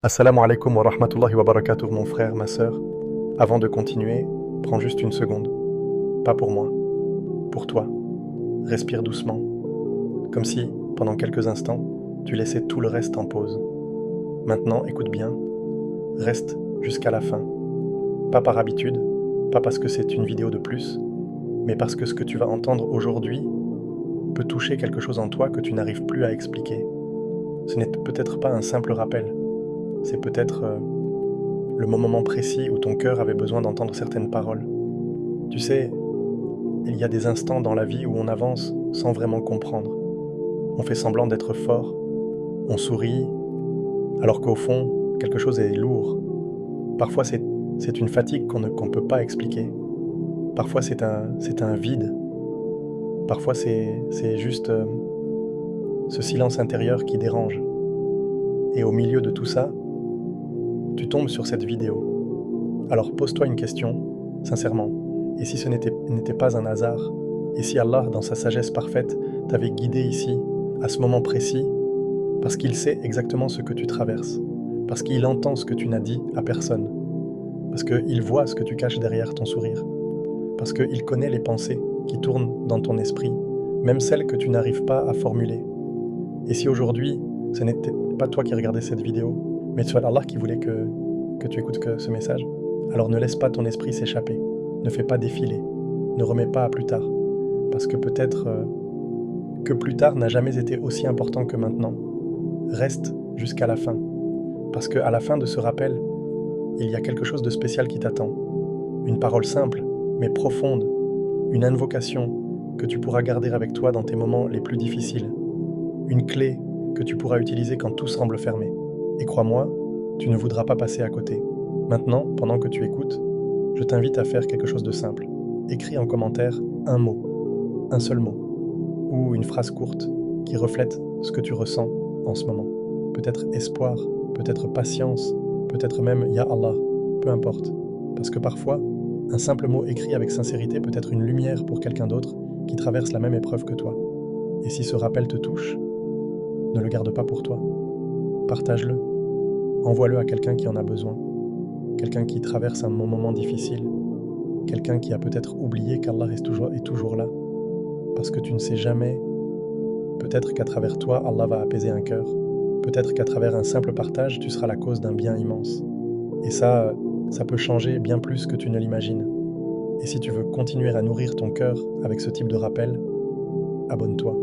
Assalamu alaikum wa rahmatullahi wa barakatuh, mon frère, ma sœur. Avant de continuer, prends juste une seconde. Pas pour moi, pour toi. Respire doucement, comme si, pendant quelques instants, tu laissais tout le reste en pause. Maintenant, écoute bien, reste jusqu'à la fin. Pas par habitude, pas parce que c'est une vidéo de plus, mais parce que ce que tu vas entendre aujourd'hui peut toucher quelque chose en toi que tu n'arrives plus à expliquer. Ce n'est peut-être pas un simple rappel. C'est peut-être le moment précis où ton cœur avait besoin d'entendre certaines paroles. Tu sais, il y a des instants dans la vie où on avance sans vraiment comprendre. On fait semblant d'être fort, on sourit, alors qu'au fond, quelque chose est lourd. Parfois, c'est une fatigue qu'on ne peut pas expliquer. Parfois, c'est un vide. Parfois, c'est juste ce silence intérieur qui dérange. Et au milieu de tout ça, tu tombes sur cette vidéo. Alors pose-toi une question, sincèrement. Et si ce n'était pas un hasard, et si Allah, dans sa sagesse parfaite, t'avait guidé ici, à ce moment précis, parce qu'il sait exactement ce que tu traverses, parce qu'il entend ce que tu n'as dit à personne, parce qu'il voit ce que tu caches derrière ton sourire, parce qu'il connaît les pensées qui tournent dans ton esprit, même celles que tu n'arrives pas à formuler. Et si aujourd'hui, ce n'était pas toi qui regardais cette vidéo, mais soit Allah qui voulait que tu écoutes ce message, alors ne laisse pas ton esprit s'échapper, ne fais pas défiler, ne remets pas à plus tard, parce que peut-être que plus tard n'a jamais été aussi important que maintenant. Reste jusqu'à la fin, parce qu'à la fin de ce rappel, il y a quelque chose de spécial qui t'attend, une parole simple, mais profonde, une invocation que tu pourras garder avec toi dans tes moments les plus difficiles, une clé que tu pourras utiliser quand tout semble fermé. Et crois-moi, tu ne voudras pas passer à côté. Maintenant, pendant que tu écoutes, je t'invite à faire quelque chose de simple. Écris en commentaire un mot, un seul mot, ou une phrase courte qui reflète ce que tu ressens en ce moment. Peut-être espoir, peut-être patience, peut-être même Ya Allah, peu importe. Parce que parfois, un simple mot écrit avec sincérité peut être une lumière pour quelqu'un d'autre qui traverse la même épreuve que toi. Et si ce rappel te touche, ne le garde pas pour toi. Partage-le. Envoie-le à quelqu'un qui en a besoin. Quelqu'un qui traverse un moment difficile. Quelqu'un qui a peut-être oublié qu'Allah est toujours là. Parce que tu ne sais jamais. Peut-être qu'à travers toi, Allah va apaiser un cœur. Peut-être qu'à travers un simple partage, tu seras la cause d'un bien immense. Et ça peut changer bien plus que tu ne l'imagines. Et si tu veux continuer à nourrir ton cœur avec ce type de rappel, abonne-toi.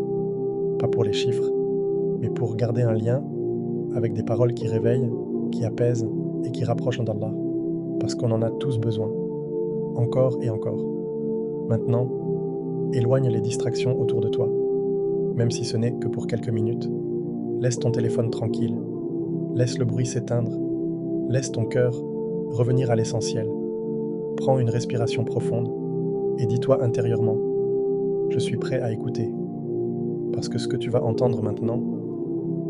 Pas pour les chiffres, mais pour garder un lien avec des paroles qui réveillent, qui apaisent et qui rapprochent d'Allah. Parce qu'on en a tous besoin. Encore et encore. Maintenant, éloigne les distractions autour de toi. Même si ce n'est que pour quelques minutes. Laisse ton téléphone tranquille. Laisse le bruit s'éteindre. Laisse ton cœur revenir à l'essentiel. Prends une respiration profonde et dis-toi intérieurement, je suis prêt à écouter. Parce que ce que tu vas entendre maintenant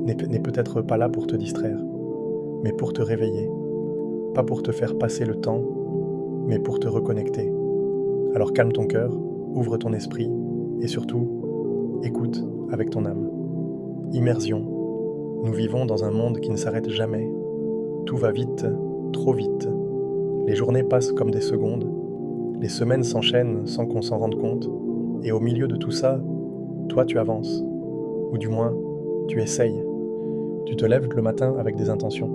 n'est peut-être pas là pour te distraire, mais pour te réveiller. Pas pour te faire passer le temps, mais pour te reconnecter. Alors calme ton cœur, ouvre ton esprit et surtout, écoute avec ton âme. Immersion. Nous vivons dans un monde qui ne s'arrête jamais. Tout va vite, trop vite. Les journées passent comme des secondes. Les semaines s'enchaînent sans qu'on s'en rende compte. Et au milieu de tout ça, toi tu avances. Ou du moins, tu essayes. Tu te lèves le matin avec des intentions.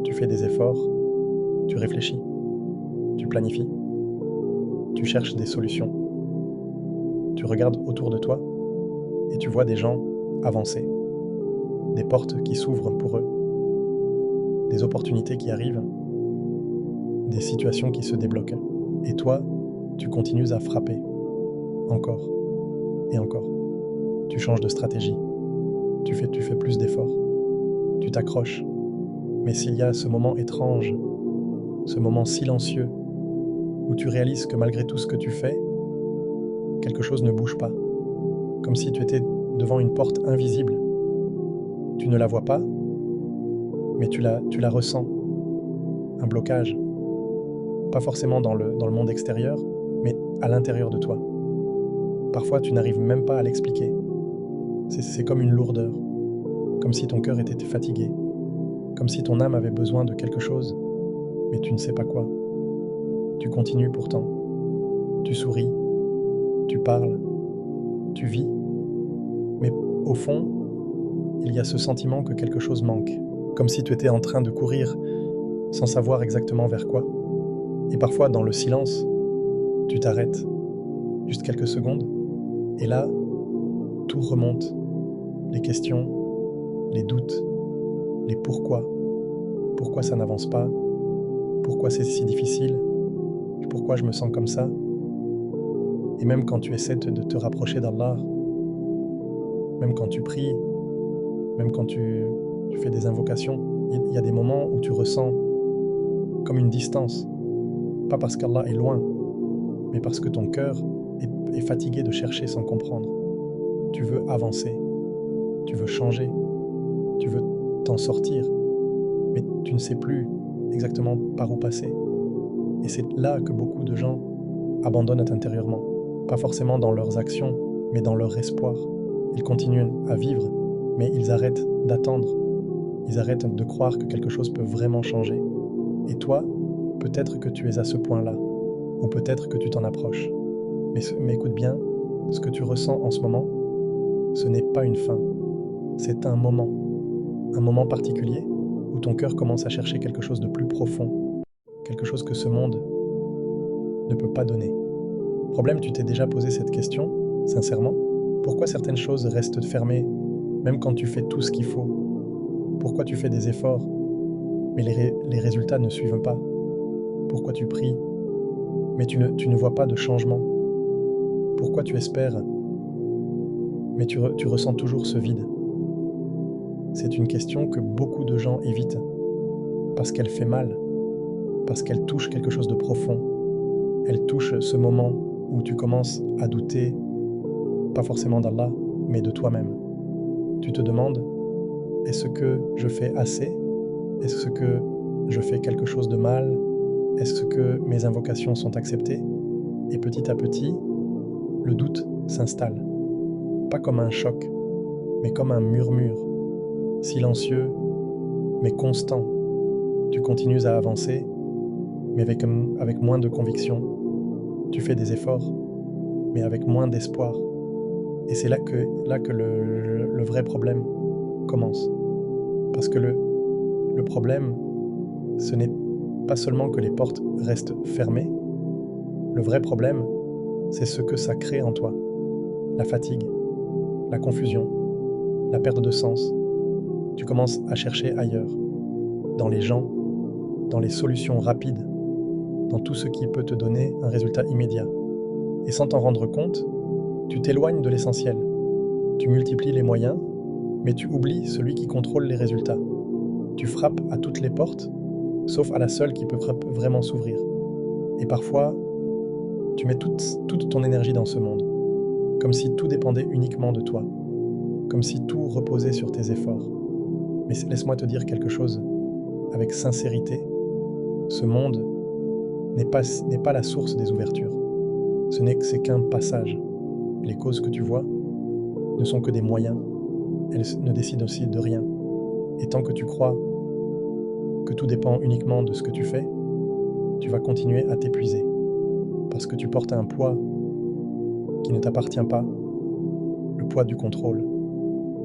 Tu fais des efforts. Tu réfléchis. Tu planifies. Tu cherches des solutions. Tu regardes autour de toi et tu vois des gens avancer. Des portes qui s'ouvrent pour eux. Des opportunités qui arrivent. Des situations qui se débloquent. Et toi, tu continues à frapper. Encore. Et encore. Tu changes de stratégie. Tu fais plus d'efforts. Tu t'accroches. Mais s'il y a ce moment étrange, ce moment silencieux, où tu réalises que malgré tout ce que tu fais, quelque chose ne bouge pas. Comme si tu étais devant une porte invisible. Tu ne la vois pas, mais tu la ressens. Un blocage. Pas forcément dans le monde extérieur, mais à l'intérieur de toi. Parfois, tu n'arrives même pas à l'expliquer. C'est comme une lourdeur. Comme si ton cœur était fatigué. comme si ton âme avait besoin de quelque chose, mais tu ne sais pas quoi. Tu continues pourtant, tu souris, tu parles, tu vis, mais au fond, il y a ce sentiment que quelque chose manque, comme si tu étais en train de courir sans savoir exactement vers quoi. Et parfois, dans le silence, tu t'arrêtes, juste quelques secondes, et là, tout remonte. Les questions, les doutes, les pourquoi. Pourquoi ça n'avance pas? Pourquoi c'est si difficile? Pourquoi je me sens comme ça? Et même quand tu essaies de te rapprocher d'Allah, même quand tu pries, même quand tu fais des invocations, il y a des moments où tu ressens comme une distance. Pas parce qu'Allah est loin, mais parce que ton cœur est fatigué de chercher sans comprendre. Tu veux avancer, tu veux changer, tu veux t'en sortir, mais tu ne sais plus exactement par où passer. Et c'est là que beaucoup de gens abandonnent intérieurement. Pas forcément dans leurs actions, mais dans leur espoir. Ils continuent à vivre, mais ils arrêtent d'attendre. Ils arrêtent de croire que quelque chose peut vraiment changer. Et toi, peut-être que tu es à ce point-là, ou peut-être que tu t'en approches. Mais écoute bien, ce que tu ressens en ce moment, ce n'est pas une fin. C'est un moment particulier où ton cœur commence à chercher quelque chose de plus profond, quelque chose que ce monde ne peut pas donner. Problème, tu t'es déjà posé cette question, sincèrement? Pourquoi certaines choses restent fermées, même quand tu fais tout ce qu'il faut? Pourquoi tu fais des efforts, mais les résultats ne suivent pas? Pourquoi tu pries, mais tu ne vois pas de changement? Pourquoi tu espères, mais tu ressens toujours ce vide? C'est une question que beaucoup de gens évitent, parce qu'elle fait mal, parce qu'elle touche quelque chose de profond. Elle touche ce moment où tu commences à douter, pas forcément d'Allah, mais de toi-même. Tu te demandes, est-ce que je fais assez? Est-ce que je fais quelque chose de mal? Est-ce que mes invocations sont acceptées? Et petit à petit, le doute s'installe. Pas comme un choc, mais comme un murmure, silencieux, mais constant. Tu continues à avancer, mais avec moins de conviction. Tu fais des efforts, mais avec moins d'espoir. Et c'est là que le vrai problème commence. Parce que le problème, ce n'est pas seulement que les portes restent fermées. Le vrai problème, c'est ce que ça crée en toi. La fatigue, la confusion, la perte de sens. Tu commences à chercher ailleurs, dans les gens, dans les solutions rapides, dans tout ce qui peut te donner un résultat immédiat. Et sans t'en rendre compte, tu t'éloignes de l'essentiel. Tu multiplies les moyens, mais tu oublies celui qui contrôle les résultats. Tu frappes à toutes les portes, sauf à la seule qui peut vraiment s'ouvrir. Et parfois, tu mets toute ton énergie dans ce monde, comme si tout dépendait uniquement de toi, comme si tout reposait sur tes efforts. Mais laisse-moi te dire quelque chose avec sincérité. Ce monde n'est pas la source des ouvertures. C'est qu'un passage. Les causes que tu vois ne sont que des moyens. Elles ne décident aussi de rien. Et tant que tu crois que tout dépend uniquement de ce que tu fais, tu vas continuer à t'épuiser. Parce que tu portes un poids qui ne t'appartient pas, le poids du contrôle,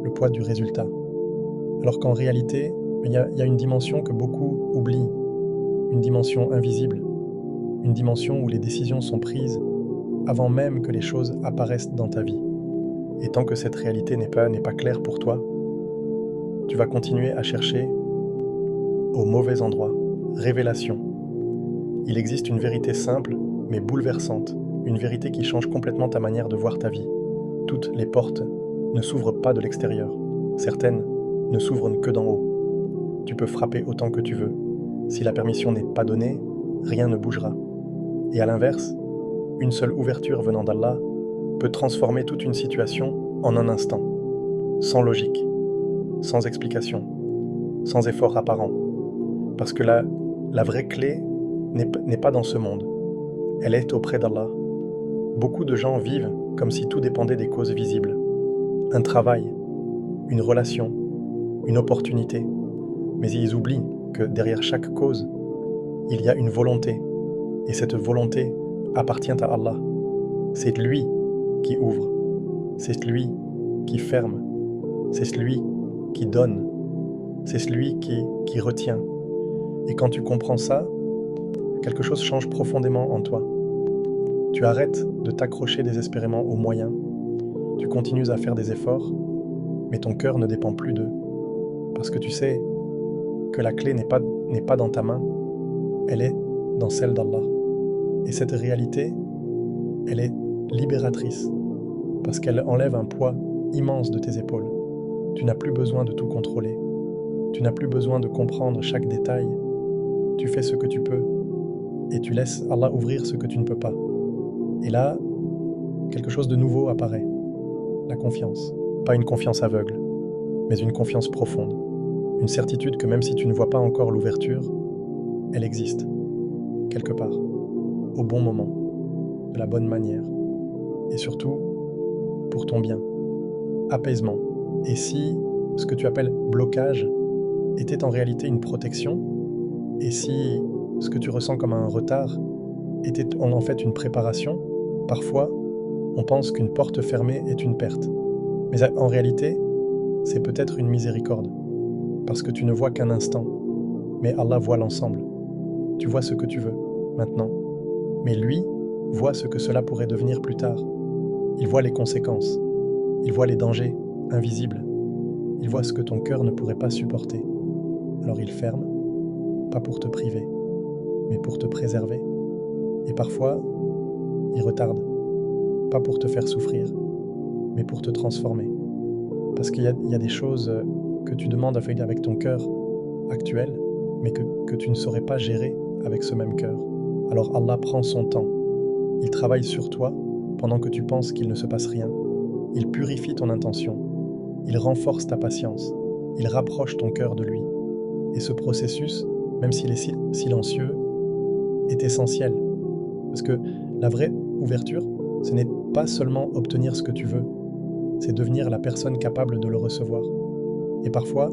le poids du résultat. Alors qu'en réalité, il y a une dimension que beaucoup oublient, une dimension invisible, une dimension où les décisions sont prises avant même que les choses apparaissent dans ta vie. Et tant que cette réalité n'est pas claire pour toi, tu vas continuer à chercher au mauvais endroit. Révélation. Il existe une vérité simple, mais bouleversante, une vérité qui change complètement ta manière de voir ta vie. Toutes les portes ne s'ouvrent pas de l'extérieur. Certaines ne s'ouvrent que d'en haut. Tu peux frapper autant que tu veux. Si la permission n'est pas donnée, rien ne bougera. Et à l'inverse, une seule ouverture venant d'Allah peut transformer toute une situation en un instant, sans logique, sans explication, sans effort apparent. Parce que la vraie clé n'est pas dans ce monde, elle est auprès d'Allah. Beaucoup de gens vivent comme si tout dépendait des causes visibles. Un travail, une relation, une opportunité. Mais ils oublient que derrière chaque cause, il y a une volonté. Et cette volonté appartient à Allah. C'est lui qui ouvre. C'est lui qui ferme. C'est celui qui donne. C'est celui qui retient. Et quand tu comprends ça, quelque chose change profondément en toi. Tu arrêtes de t'accrocher désespérément aux moyens. Tu continues à faire des efforts, mais ton cœur ne dépend plus d'eux. Parce que tu sais que la clé n'est pas dans ta main, elle est dans celle d'Allah. Et cette réalité, elle est libératrice, parce qu'elle enlève un poids immense de tes épaules. Tu n'as plus besoin de tout contrôler. Tu n'as plus besoin de comprendre chaque détail. Tu fais ce que tu peux, et tu laisses Allah ouvrir ce que tu ne peux pas. Et là, quelque chose de nouveau apparaît. La confiance. Pas une confiance aveugle, mais une confiance profonde. Une certitude que même si tu ne vois pas encore l'ouverture, elle existe, quelque part, au bon moment, de la bonne manière, et surtout, pour ton bien. Apaisement. Et si ce que tu appelles blocage était en réalité une protection, et si ce que tu ressens comme un retard était en fait une préparation, parfois, on pense qu'une porte fermée est une perte. Mais en réalité, c'est peut-être une miséricorde, parce que tu ne vois qu'un instant, mais Allah voit l'ensemble. Tu vois ce que tu veux, maintenant, mais lui voit ce que cela pourrait devenir plus tard. Il voit les conséquences, il voit les dangers invisibles, il voit ce que ton cœur ne pourrait pas supporter. Alors il ferme, pas pour te priver, mais pour te préserver. Et parfois, il retarde, pas pour te faire souffrir, mais pour te transformer. Parce qu'il y a des choses que tu demandes à faire avec ton cœur actuel, mais que tu ne saurais pas gérer avec ce même cœur. Alors Allah prend son temps. Il travaille sur toi pendant que tu penses qu'il ne se passe rien. Il purifie ton intention. Il renforce ta patience. Il rapproche ton cœur de lui. Et ce processus, même s'il est silencieux, est essentiel. Parce que la vraie ouverture, ce n'est pas seulement obtenir ce que tu veux, c'est devenir la personne capable de le recevoir. Et parfois,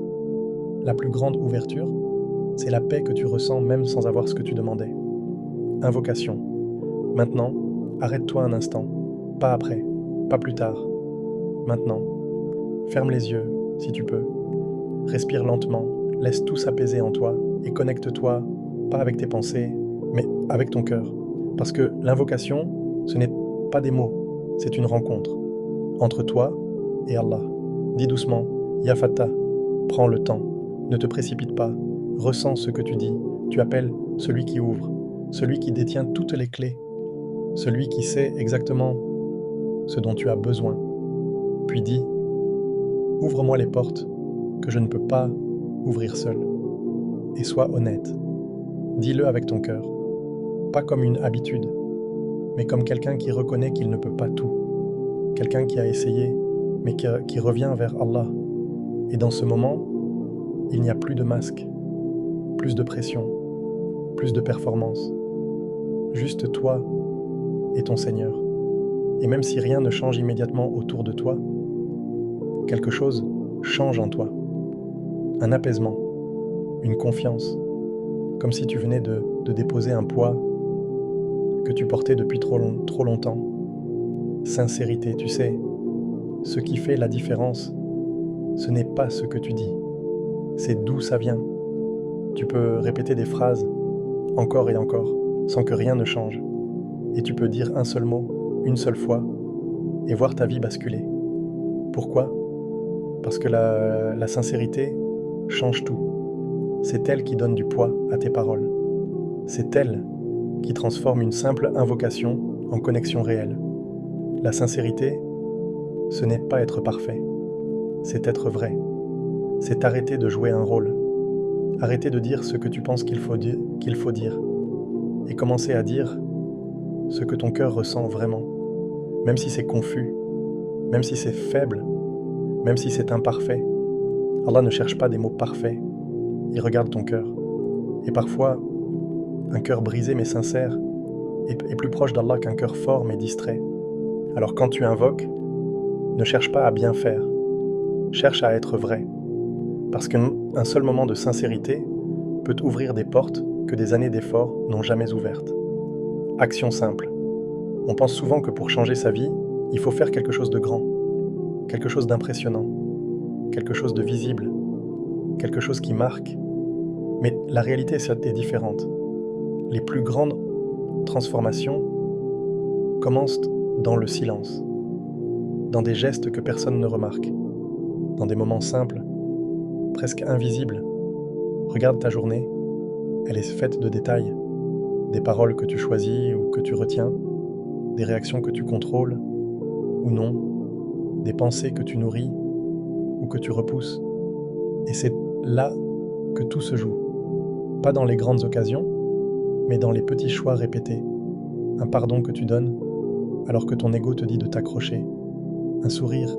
la plus grande ouverture, c'est la paix que tu ressens même sans avoir ce que tu demandais. Invocation. Maintenant, arrête-toi un instant. Pas après, pas plus tard. Maintenant. Ferme les yeux, si tu peux. Respire lentement, laisse tout s'apaiser en toi et connecte-toi, pas avec tes pensées, mais avec ton cœur. Parce que l'invocation, ce n'est pas des mots, c'est une rencontre. Entre toi et Allah. Dis doucement, Ya Fattah, prends le temps, ne te précipite pas, ressens ce que tu dis, tu appelles celui qui ouvre, celui qui détient toutes les clés, celui qui sait exactement ce dont tu as besoin. Puis dis, ouvre-moi les portes que je ne peux pas ouvrir seul. Et sois honnête. Dis-le avec ton cœur, pas comme une habitude, mais comme quelqu'un qui reconnaît qu'il ne peut pas tout. Quelqu'un qui a essayé, mais qui revient vers Allah. Et dans ce moment, il n'y a plus de masque, plus de pression, plus de performance. Juste toi et ton Seigneur. Et même si rien ne change immédiatement autour de toi, quelque chose change en toi. Un apaisement, une confiance, comme si tu venais de déposer un poids que tu portais depuis trop longtemps. Sincérité, tu sais, ce qui fait la différence, ce n'est pas ce que tu dis, c'est d'où ça vient. Tu peux répéter des phrases encore et encore, sans que rien ne change. Et tu peux dire un seul mot, une seule fois, et voir ta vie basculer. Pourquoi ? Parce que la sincérité change tout. C'est elle qui donne du poids à tes paroles. C'est elle qui transforme une simple invocation en connexion réelle. La sincérité, ce n'est pas être parfait, c'est être vrai. C'est arrêter de jouer un rôle. Arrêter de dire ce que tu penses qu'il faut dire. Et commencer à dire ce que ton cœur ressent vraiment. Même si c'est confus, même si c'est faible, même si c'est imparfait. Allah ne cherche pas des mots parfaits. Il regarde ton cœur. Et parfois, un cœur brisé mais sincère est plus proche d'Allah qu'un cœur fort mais distrait. Alors quand tu invoques, ne cherche pas à bien faire. Cherche à être vrai. Parce qu'un seul moment de sincérité peut ouvrir des portes que des années d'efforts n'ont jamais ouvertes. Action simple. On pense souvent que pour changer sa vie, il faut faire quelque chose de grand, quelque chose d'impressionnant, quelque chose de visible, quelque chose qui marque. Mais la réalité est différente. Les plus grandes transformations commencent dans le silence, dans des gestes que personne ne remarque, dans des moments simples, presque invisibles. Regarde ta journée, elle est faite de détails, des paroles que tu choisis ou que tu retiens, des réactions que tu contrôles ou non, des pensées que tu nourris ou que tu repousses. Et c'est là que tout se joue. Pas dans les grandes occasions, mais dans les petits choix répétés. Un pardon que tu donnes, alors que ton ego te dit de t'accrocher. Un sourire,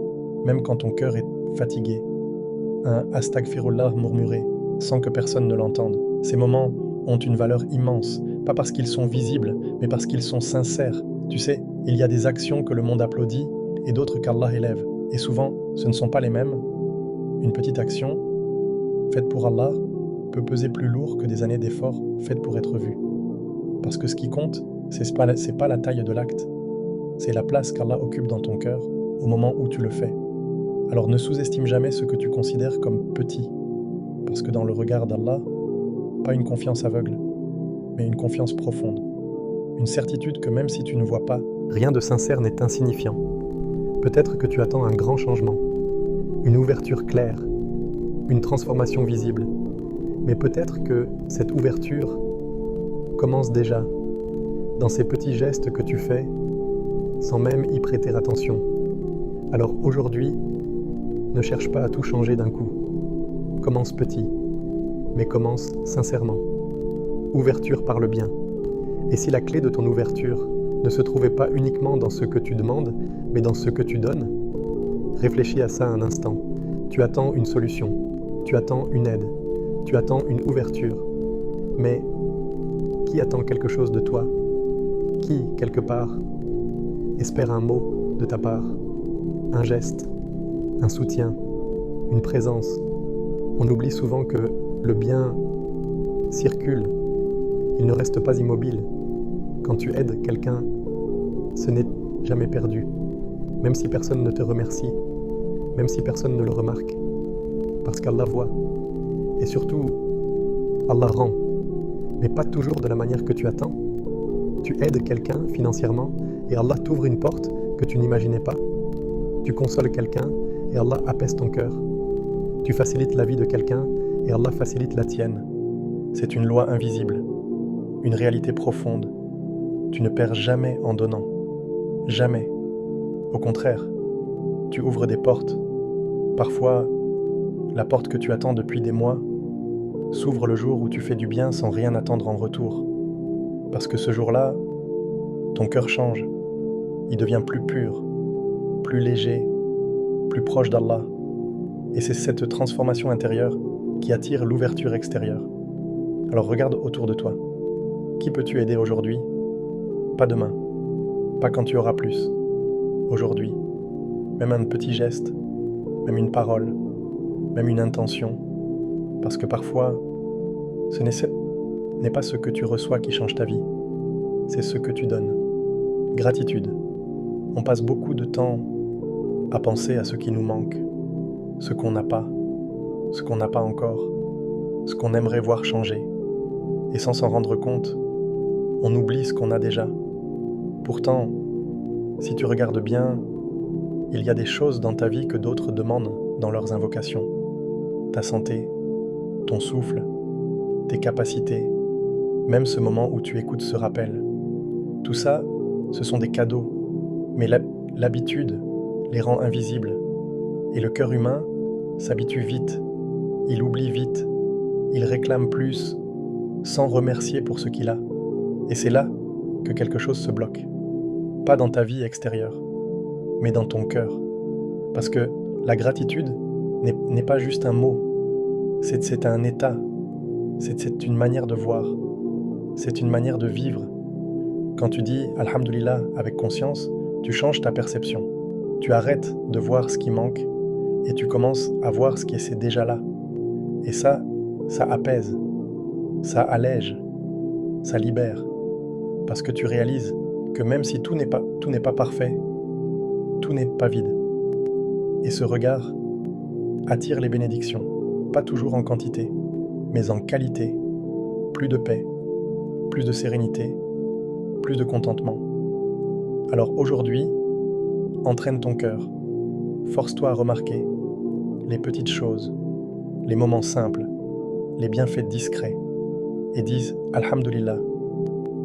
même quand ton cœur est fatigué. Un astaghfirullah murmuré, sans que personne ne l'entende. Ces moments ont une valeur immense, pas parce qu'ils sont visibles, mais parce qu'ils sont sincères. Tu sais, il y a des actions que le monde applaudit et d'autres qu'Allah élève. Et souvent, ce ne sont pas les mêmes. Une petite action, faite pour Allah, peut peser plus lourd que des années d'efforts faites pour être vue. Parce que ce qui compte, c'est pas la taille de l'acte, c'est la place qu'Allah occupe dans ton cœur au moment où tu le fais. Alors ne sous-estime jamais ce que tu considères comme petit, parce que dans le regard d'Allah, pas une confiance aveugle, mais une confiance profonde. Une certitude que même si tu ne vois pas, rien de sincère n'est insignifiant. Peut-être que tu attends un grand changement, une ouverture claire, une transformation visible. Mais peut-être que cette ouverture commence déjà dans ces petits gestes que tu fais sans même y prêter attention. Alors aujourd'hui, ne cherche pas à tout changer d'un coup. Commence petit, mais commence sincèrement. Ouverture par le bien. Et si la clé de ton ouverture ne se trouvait pas uniquement dans ce que tu demandes, mais dans ce que tu donnes, réfléchis à ça un instant. Tu attends une solution, tu attends une aide, tu attends une ouverture. Mais qui attend quelque chose de toi? Qui, quelque part, espère un mot de ta part, un geste, un soutien, une présence? On oublie souvent que le bien circule, il ne reste pas immobile. Quand tu aides quelqu'un, ce n'est jamais perdu, même si personne ne te remercie, même si personne ne le remarque, parce qu'Allah voit. Et surtout, Allah rend, mais pas toujours de la manière que tu attends. Tu aides quelqu'un financièrement et Allah t'ouvre une porte que tu n'imaginais pas. Tu consoles quelqu'un et Allah apaise ton cœur. Tu facilites la vie de quelqu'un et Allah facilite la tienne. C'est une loi invisible, une réalité profonde. Tu ne perds jamais en donnant. Jamais. Au contraire, tu ouvres des portes. Parfois, la porte que tu attends depuis des mois s'ouvre le jour où tu fais du bien sans rien attendre en retour. Parce que ce jour-là, ton cœur change. Il devient plus pur, plus léger, plus proche d'Allah. Et c'est cette transformation intérieure qui attire l'ouverture extérieure. Alors regarde autour de toi. Qui peux-tu aider aujourd'hui? Pas demain. Pas quand tu auras plus. Aujourd'hui. Même un petit geste, même une parole, même une intention. Parce que parfois, ce n'est pas ce que tu reçois qui change ta vie, c'est ce que tu donnes. Gratitude. On passe beaucoup de temps à penser à ce qui nous manque, ce qu'on n'a pas encore, ce qu'on aimerait voir changer. Et sans s'en rendre compte, on oublie ce qu'on a déjà. Pourtant, si tu regardes bien, il y a des choses dans ta vie que d'autres demandent dans leurs invocations. Ta santé, ton souffle, tes capacités, même ce moment où tu écoutes ce rappel. Tout ça, ce sont des cadeaux, mais l'habitude les rend invisibles. Et le cœur humain s'habitue vite, il oublie vite, il réclame plus, sans remercier pour ce qu'il a. Et c'est là que quelque chose se bloque. Pas dans ta vie extérieure, mais dans ton cœur. Parce que la gratitude n'est pas juste un mot, c'est un état, c'est une manière de voir, c'est une manière de vivre. Quand tu dis Alhamdulillah avec conscience, tu changes ta perception. Tu arrêtes de voir ce qui manque et tu commences à voir ce qui est déjà là. Et ça apaise, ça allège, ça libère. Parce que tu réalises que même si tout n'est pas parfait, tout n'est pas vide. Et ce regard attire les bénédictions, pas toujours en quantité, mais en qualité. Plus de paix, plus de sérénité, plus de contentement. Alors aujourd'hui, entraîne ton cœur. Force-toi à remarquer les petites choses, les moments simples, les bienfaits discrets. Et dise Alhamdulillah,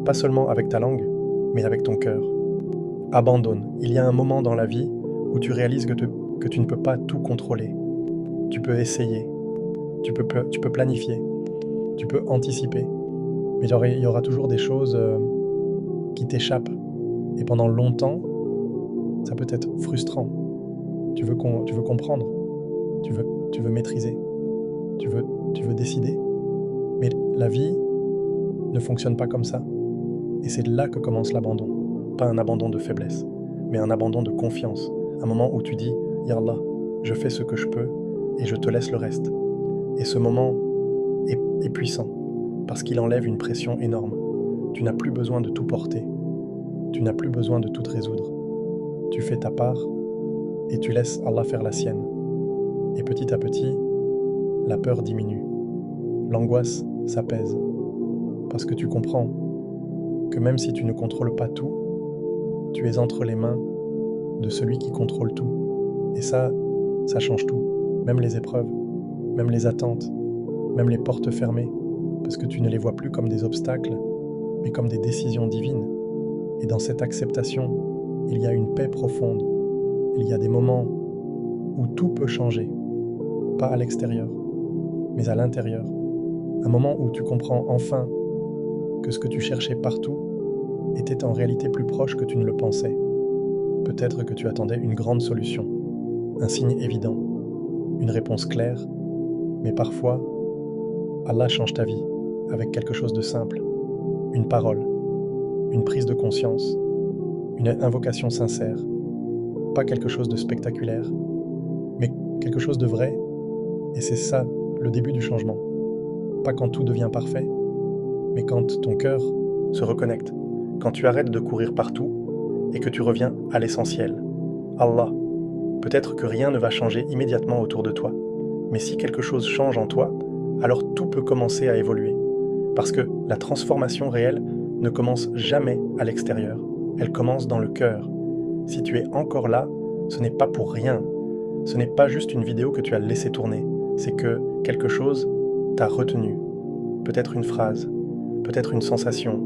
pas seulement avec ta langue, mais avec ton cœur. Abandonne. Il y a un moment dans la vie où tu réalises que tu ne peux pas tout contrôler. Tu peux essayer, tu peux planifier, tu peux anticiper. Mais il y aura toujours des choses qui t'échappent. Et pendant longtemps, ça peut être frustrant. Tu veux comprendre, tu veux maîtriser, tu veux décider. Mais la vie ne fonctionne pas comme ça. Et c'est là que commence l'abandon. Pas un abandon de faiblesse, mais un abandon de confiance. Un moment où tu dis, Ya Allah, je fais ce que je peux et je te laisse le reste. Et ce moment est puissant, parce qu'il enlève une pression énorme. Tu n'as plus besoin de tout porter. Tu n'as plus besoin de tout résoudre. Tu fais ta part et tu laisses Allah faire la sienne. Et petit à petit, la peur diminue. L'angoisse s'apaise. Parce que tu comprends que même si tu ne contrôles pas tout, tu es entre les mains de celui qui contrôle tout. Et ça change tout. Même les épreuves, même les attentes, même les portes fermées. Parce que tu ne les vois plus comme des obstacles, mais comme des décisions divines. Et dans cette acceptation, il y a une paix profonde. Il y a des moments où tout peut changer. Pas à l'extérieur, mais à l'intérieur. Un moment où tu comprends enfin que ce que tu cherchais partout était en réalité plus proche que tu ne le pensais. Peut-être que tu attendais une grande solution, un signe évident, une réponse claire, mais parfois, Allah change ta vie avec quelque chose de simple, une parole, une prise de conscience, une invocation sincère, pas quelque chose de spectaculaire, mais quelque chose de vrai, et c'est ça le début du changement. Pas quand tout devient parfait, mais quand ton cœur se reconnecte, quand tu arrêtes de courir partout et que tu reviens à l'essentiel. Allah. Peut-être que rien ne va changer immédiatement autour de toi, mais si quelque chose change en toi, alors tout peut commencer à évoluer. Parce que la transformation réelle ne commence jamais à l'extérieur, elle commence dans le cœur. Si tu es encore là, ce n'est pas pour rien. Ce n'est pas juste une vidéo que tu as laissé tourner, c'est que quelque chose t'a retenu. Peut-être une phrase, peut-être une sensation,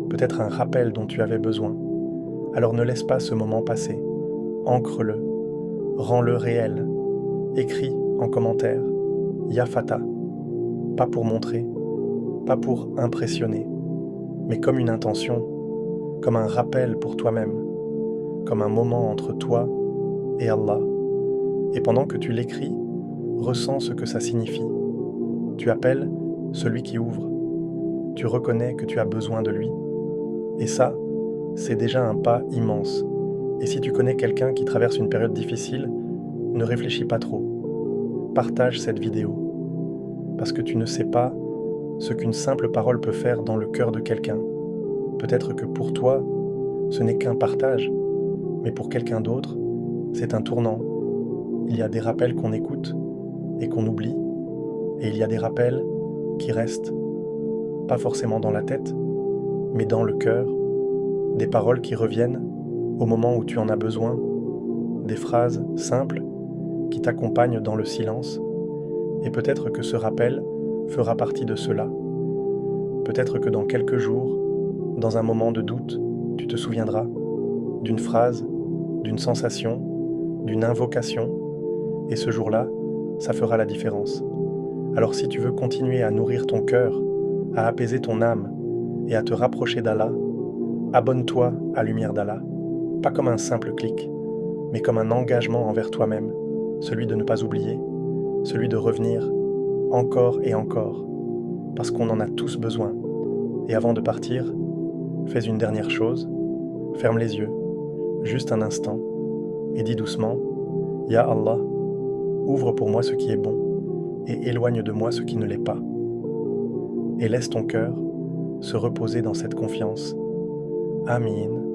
peut-être un rappel dont tu avais besoin. Alors ne laisse pas ce moment passer. Ancre-le, rends-le réel. Écris en commentaire Ya Fata, pas pour montrer, pas pour impressionner, mais comme une intention, comme un rappel pour toi-même, comme un moment entre toi et Allah. Et pendant que tu l'écris, ressens ce que ça signifie. Tu appelles celui qui ouvre. Tu reconnais que tu as besoin de lui. Et ça, c'est déjà un pas immense. Et si tu connais quelqu'un qui traverse une période difficile, ne réfléchis pas trop. Partage cette vidéo. Parce que tu ne sais pas ce qu'une simple parole peut faire dans le cœur de quelqu'un. Peut-être que pour toi, ce n'est qu'un partage, mais pour quelqu'un d'autre, c'est un tournant. Il y a des rappels qu'on écoute et qu'on oublie, et il y a des rappels qui restent, pas forcément dans la tête, mais dans le cœur, des paroles qui reviennent au moment où tu en as besoin, des phrases simples qui t'accompagnent dans le silence, et peut-être que ce rappel fera partie de cela. Peut-être que dans quelques jours, dans un moment de doute, tu te souviendras d'une phrase, d'une sensation, d'une invocation, et ce jour-là, ça fera la différence. Alors si tu veux continuer à nourrir ton cœur, à apaiser ton âme et à te rapprocher d'Allah, abonne-toi à Lumière d'Allah, pas comme un simple clic, mais comme un engagement envers toi-même, celui de ne pas oublier, celui de revenir encore et encore, parce qu'on en a tous besoin. Et avant de partir, fais une dernière chose, ferme les yeux, juste un instant, et dis doucement, Ya Allah, ouvre pour moi ce qui est bon, et éloigne de moi ce qui ne l'est pas. Et laisse ton cœur se reposer dans cette confiance. Amin.